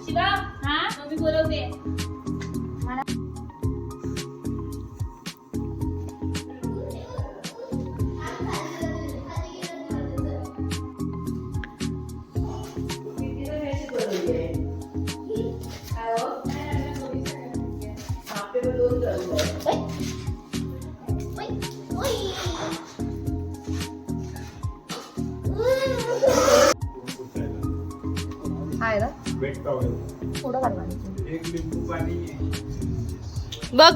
शिवा हा मम्मी बोलवते. आहे ना वेट टॉवेल थोडं करणार एक लिंबू पाणी बघ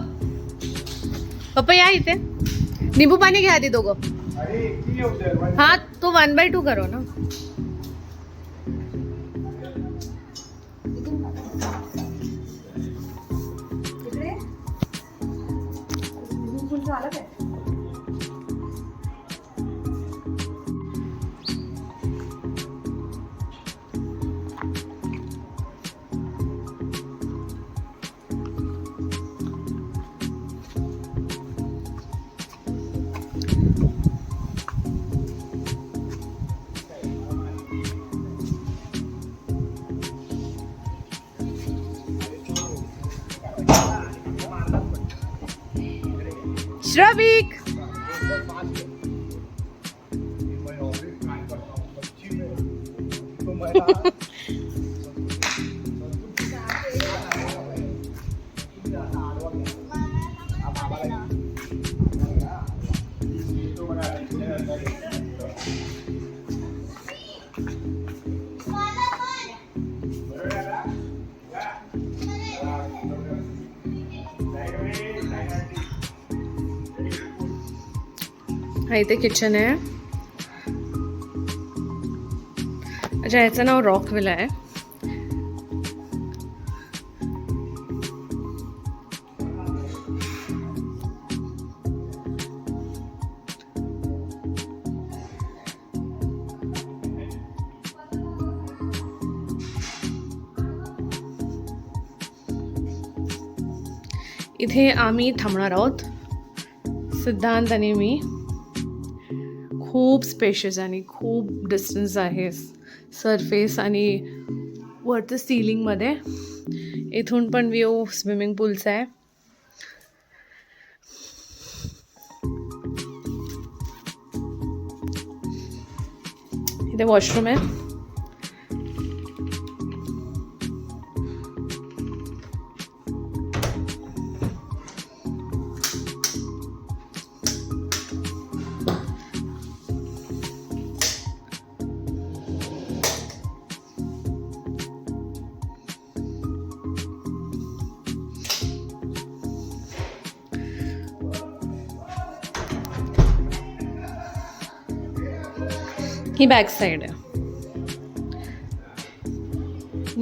पप्पा या इथे निंबू पाणी घ्या आधी दोघं. अरे एक ही होतं हा तो 1/2 करो ना. श्रविक हा इथे किचन आहे. अच्छा याचं नाव रॉकविल आहे. इथे आम्ही थांबणार आहोत सिद्धांत आणि मी. खूप स्पेशियस आणि खूप डिस्टन्स आहे सरफेस आणि वरती सिलिंगमध्ये. इथून पण व्ह्यू स्विमिंग पूलचा आहे. इथे वॉशरूम आहे. ही बॅक साईड आहे.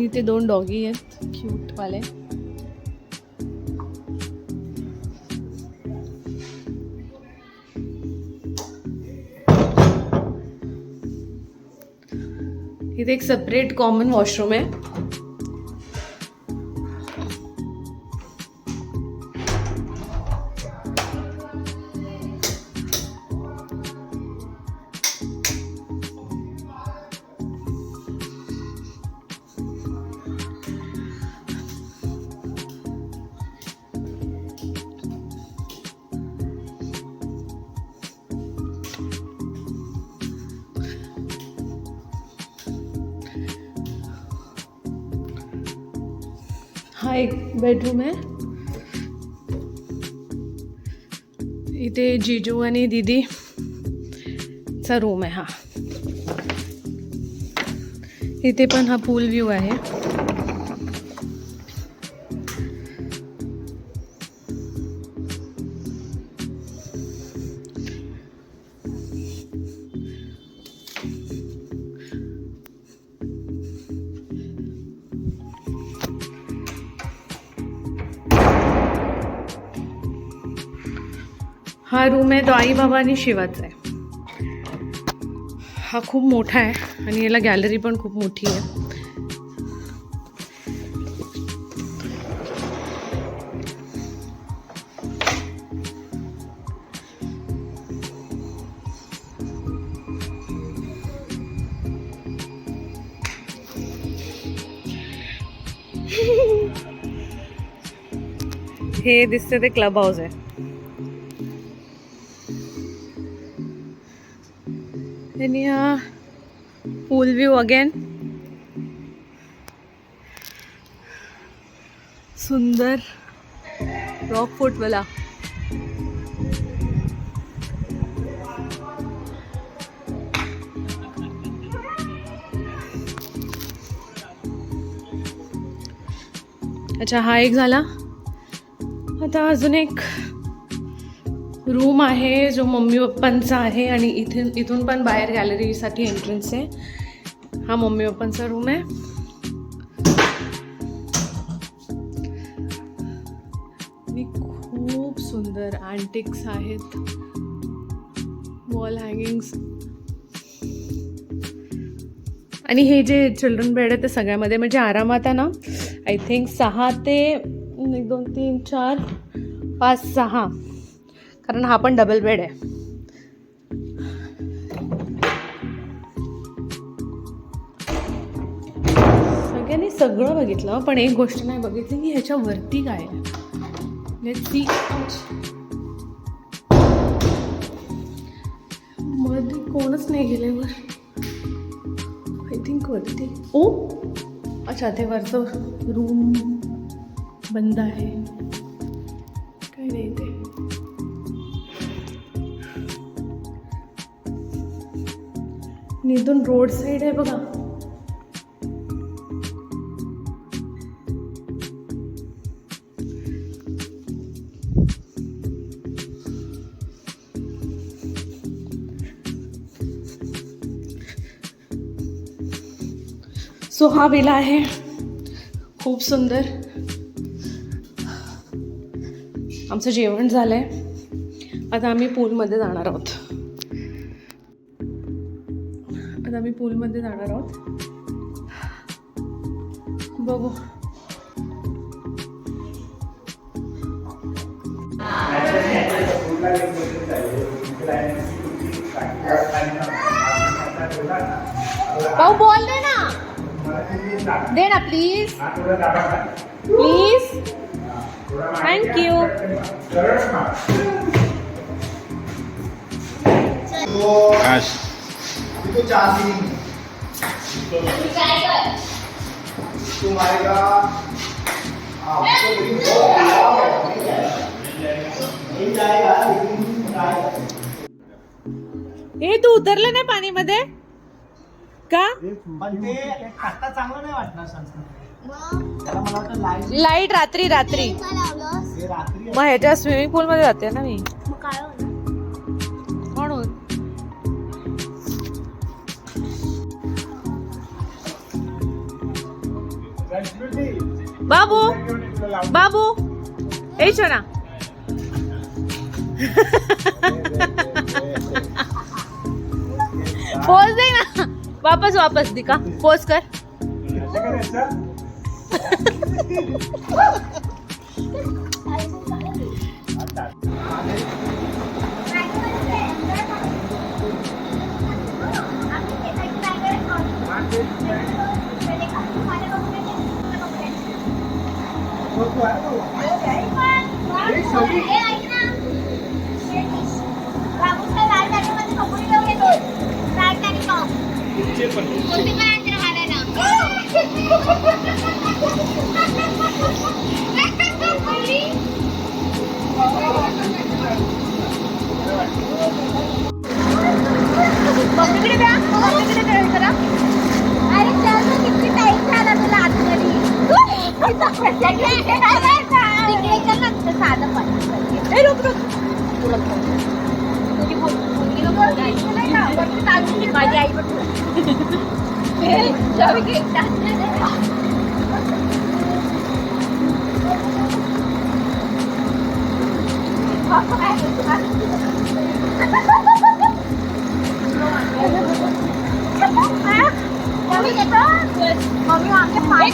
इथे 2 डॉगी आहेत क्यूट वाले. इथे एक सेपरेट कॉमन वॉशरूम आहे. हा एक बेडरूम आहे. इथे जीजू आणि दीदी चा रूम आहे. हा इथे पण हा पूल व्ह्यू आहे. हा रूम आहे तो आई बाबा आणि शिवाचा आहे. हा खूप मोठा आहे आणि याला गॅलरी पण खूप मोठी आहे. हे दिसते ते क्लब हाऊस आहे. आणि हा पूल व्ह्यू अगेन सुंदर रॉक फोर्टवाला. अच्छा हा एक झाला. आता अजून एक रूम आहे जो मम्मी पप्पांचा आहे आणि इथून पण बाहेर गॅलरीसाठी एंट्रन्स आहे. हा मम्मी पप्पांचा रूम आहे. आणि खूप सुंदर अँटिक्स आहेत, वॉल हँगिंग्स. आणि हे जे चिल्ड्रन बेड आहे ते सगळ्यामध्ये म्हणजे आरामात आहे ना, आय थिंक 6 ते 1 2 3 4 5 6, कारण हा पण डबल बेड आहे. सगळ्यांनी सगळं बघितलं पण एक गोष्ट नाही बघितली की ह्याच्यावरती काय आहे. Let's see. मध्ये कोणच नाही गेले वर. आय थिंक वरती. ओ अच्छा ते वरचं रूम बंद आहे, काही नाही ते. इथून रोड साईड आहे बघा. सो हा विला आहे, खूप सुंदर. आमचं जेवण झालंय, आता आम्ही पूलमध्ये जाणार आहोत. बघू. भाऊ बोल दे ना प्लीज प्लीज. थँक्यू. हे तू उतरलं नाही पाणीमध्ये का? पण ते आता चांगलं नाही वाटणार संस्कृत. त्याला मला वाटतं लाईट रात्री हे रात्री मग ह्याच्या स्विमिंग पूल मध्ये जाते ना मी, म्हणून. बाबू बाबू ए छोना. पोज दे ना, वापस दिका, पोज कर. माझी आई पण मम्मी आमच्या पाय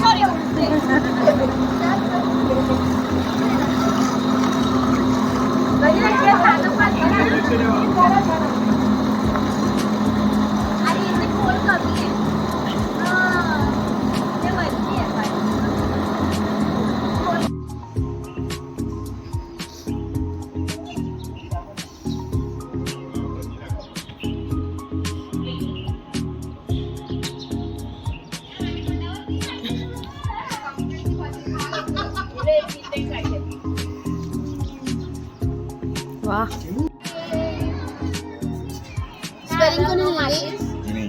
ड्रॉइंग कोणी लिहिली? मी.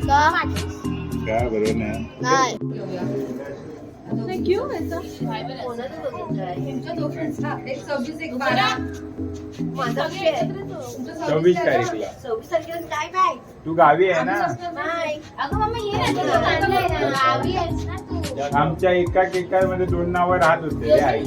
का? काय बरोबर नाही. नाही. क्यों ऐसा? सव्वीस तारीखला तू गावी आहे ना. आमच्या एका मध्ये 2 नावं राहत होते रे आई.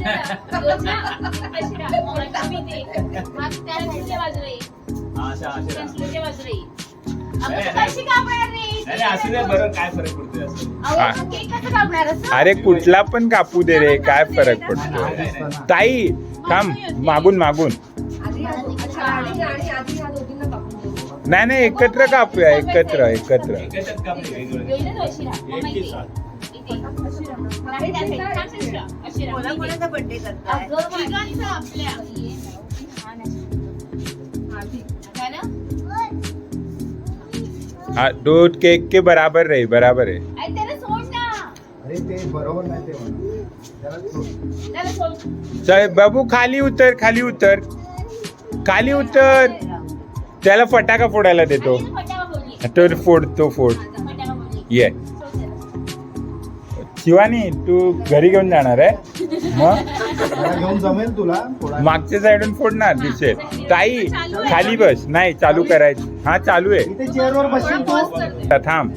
असू दे बरं, काय फरक पडतोय असं. अरे कुठला पण कापू दे रे, काय फरक पडतोय. ताई थांब, मागून मागून. नाही एकत्र कापूया, एकत्र. हाँ दो केक के बराबर है. अरे ते बरोबर नाही ते म्हणा. त्याला सोड. चल बाबू, खाली उतर. त्याला फटाका फोडायला देतो. तो फोड. ये शिवानी, तू घरी घेऊन जाणार आहे मग? मला घेऊन जमेल तुला थोडा. मागच्या साईडून फोडणार दिसेल. ताई खाली बस. नाही चालू करायची. हा चालू आहे. इथे चेअरवर बसशील तू. थांब.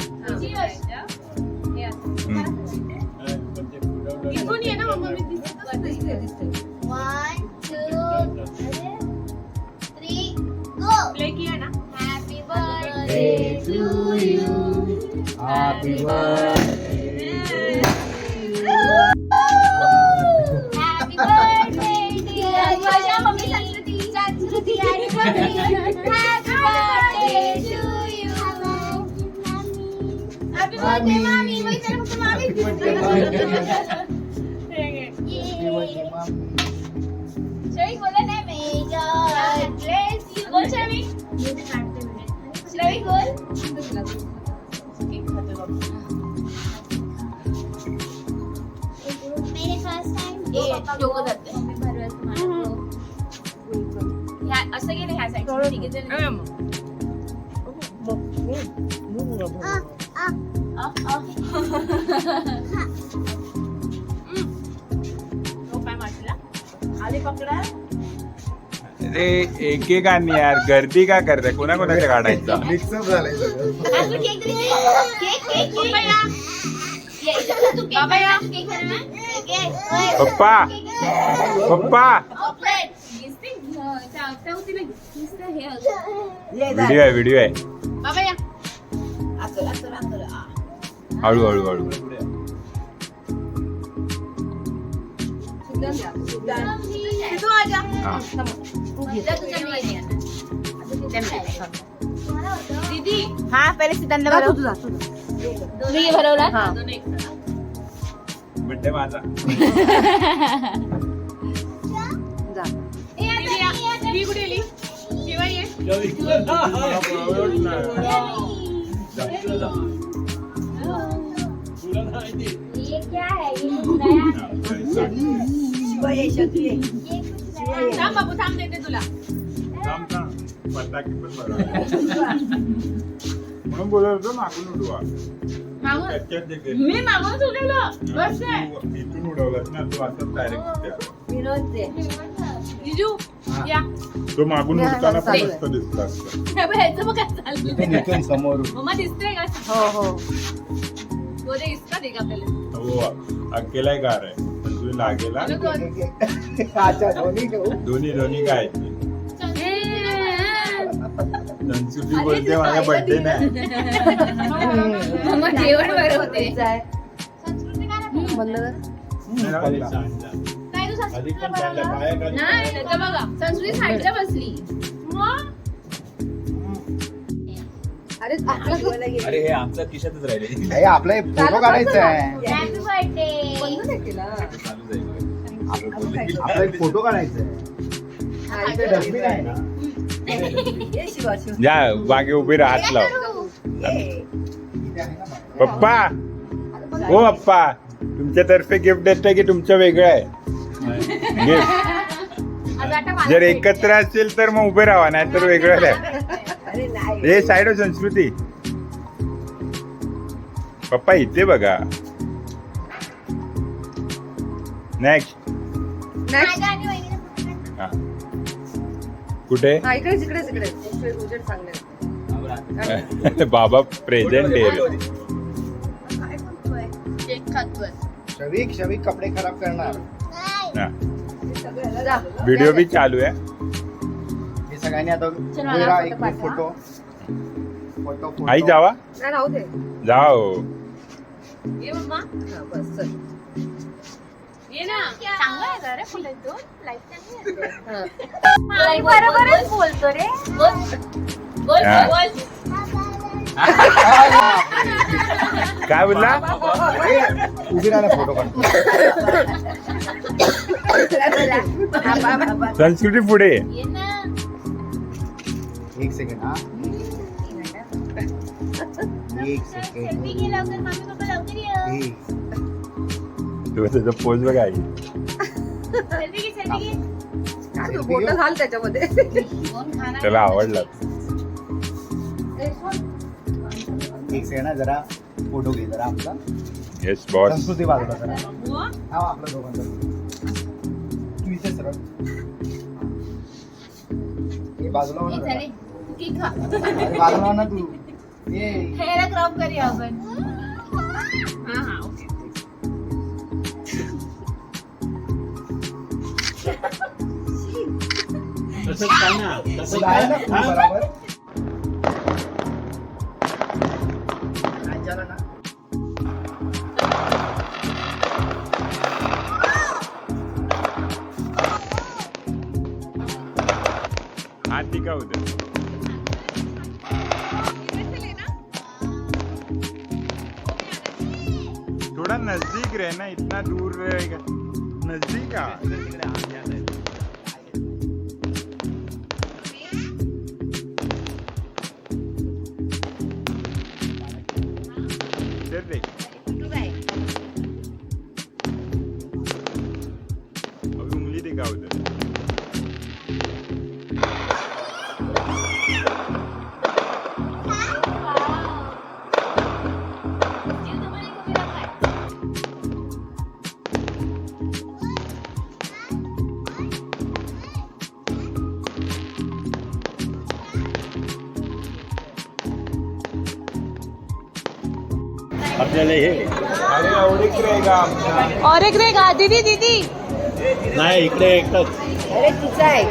इथून ये ना मम्मा, मी दिसते. 1, 2, 3, go. प्ले किया ना. Happy birthday to you. Happy birthday. Happy birthday dear संस्कृती आणि mummy. Happy birthday to you. Happy birthday मामी. वही त्याला फक्त मामी. Happy birthday, श्रवी बोला ना. May God bless you. बोल श्रवी. श्रवी बोल. मेरे फर्स्ट टाइम डोकं जाते. असं गेलं ह्या साईड. ठीक आहे चल. आले पकडा. अरे एक आणि यार, गर्दी का करताय? कोणाच्या काढायचा? मिक्सअप झालंय सगळं. केक केक तू केक पप्पा व्हिडिओ आहे. बाबा या. हळू तू आजा. हा. दीदी हा पहिले सिद्धांतला भरव. तुम्ही भरवला. बड्डे माझा. मी कुठे गेली? शिवा ये. ये क्या है? थांब बाबू, थांब देते तुला. फटाके पण बरोबर म्हणून बोलत होतो मागून उडवा. मागून त्याच्यात देखील. मी मागूनच उडवलं. बस आहे. तू इथून उडवलास ना, तू असं डायरेक्ट. जिजू या. तो मागून उडताना पण मस्त दिसला असता. ह्याचं बघ काय चाललंय. इथून समोर. मम्मा दिसतंय का? हो तो ते दिसतात एक आपल्याला. हो अकेला कार आहे पण तुला लागेला. अच्छा, दोन्ही घेऊ. दोन्ही काय संस्कृती बोलते माझा बर्थडे नाही. मम्मा जेवण बरं होते. नाही त्याचं बघा, संस्कृती साईडला बसली. अरे हे आमच्या खिशातच राहिले. हे आपला फोटो काढायचा आहे. Happy birthday. आपला एक फोटो काढायचा आहे. इथे डस्टबिन आहे ना. जा मागे उभी राहा, हात लाव. इथे आहे ना. पप्पा हो पप्पा, तुमच्यातर्फे गिफ्ट देतोय की तुमचं वेगळं आहे गिफ्ट? जर एकत्र असेल तर मग उभे राहा, नाही तर वेगळं आहे. हे साईड संस्कृती पप्पा इथे बघा. नेक्स्ट नेक्स्ट माझ्या आणि वहिनीला फोटो काढ. कुठे इकडेच इकडेच इकडे उजेड चांगले. बाबा प्रेझेंट आहे. काय बोलतोय? केक खातोय. शविक कपडे खराब करणार. जा. व्हिडिओ भी चालू आहे. हे सगळ्यांनी आता चला, उभे राहा, फोटो एक पाठवा. फोटो आई जावा नाही राहू दे. जाओ. ये मम्मा. हा, बस चल. ये ना. चांगला आहे का रे फोटो तो? लाईट चांगली आहे. हा. आई बरोबरच बोलतो रे. बोल हा. बोल. काय बोलला उभी राहा, फोटो काढतो. संस्कृती पुढे. ये ना. एक सेकंड हा. एक सेल्फी सेकंड. घे लवकर. मम्मी पप्पा लवकर ये. तू त्याचा पोज बघा आई. सेल्फी घे सेल्फी घे. काय तू बोटं घाल त्याच्यामध्ये. कोण खाणार? त्याला आवडला. एक सेकंड हा, जरा फोटो घे जरा आपला. Yes boss. संस्कृती बाजूला जरा. हो? हा आपला दोघांचा. तू इथे सरळ. हे बाजूला हो ये ना चले. जरा. तू केक खा. अरे बाजूला हो ना तू. ये ह्याला क्रॉप करूया आपण. हा हा ओके. तसंच काय ना तसं आहे ना काय तू बरोबर. नाही झालं ना. हाथ दिखा उधर. थोड़ा नजदीक रहना, इतना दूर रहेगा. नजदीक आ. इधर देख. अभी उंगली दिखा उधर. आपल्याला हे अरे एवढीच रहेगा आमचा. और एक रहेगा दीदी दीदी. नाही इकडे एकच. अरे तिचा आहे.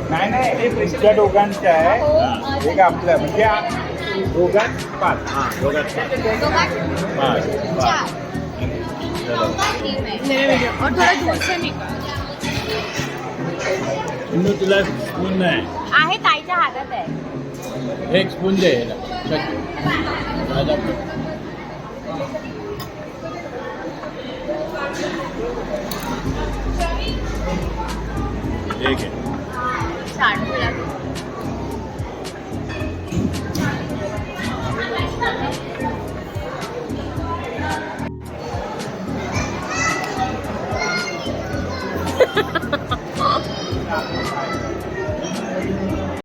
नाही नाही तुमच्या दोघांचं आहे. एक आपलं म्हणजे दोघांत 5. हा दोघात पाच. और थोड़ा दूर से निकाल. इंदू तुला स्पून नाही. आहे ताईच्या हातात आहे. एक स्पून दे याला. राजा. एक आहे. सांडूला.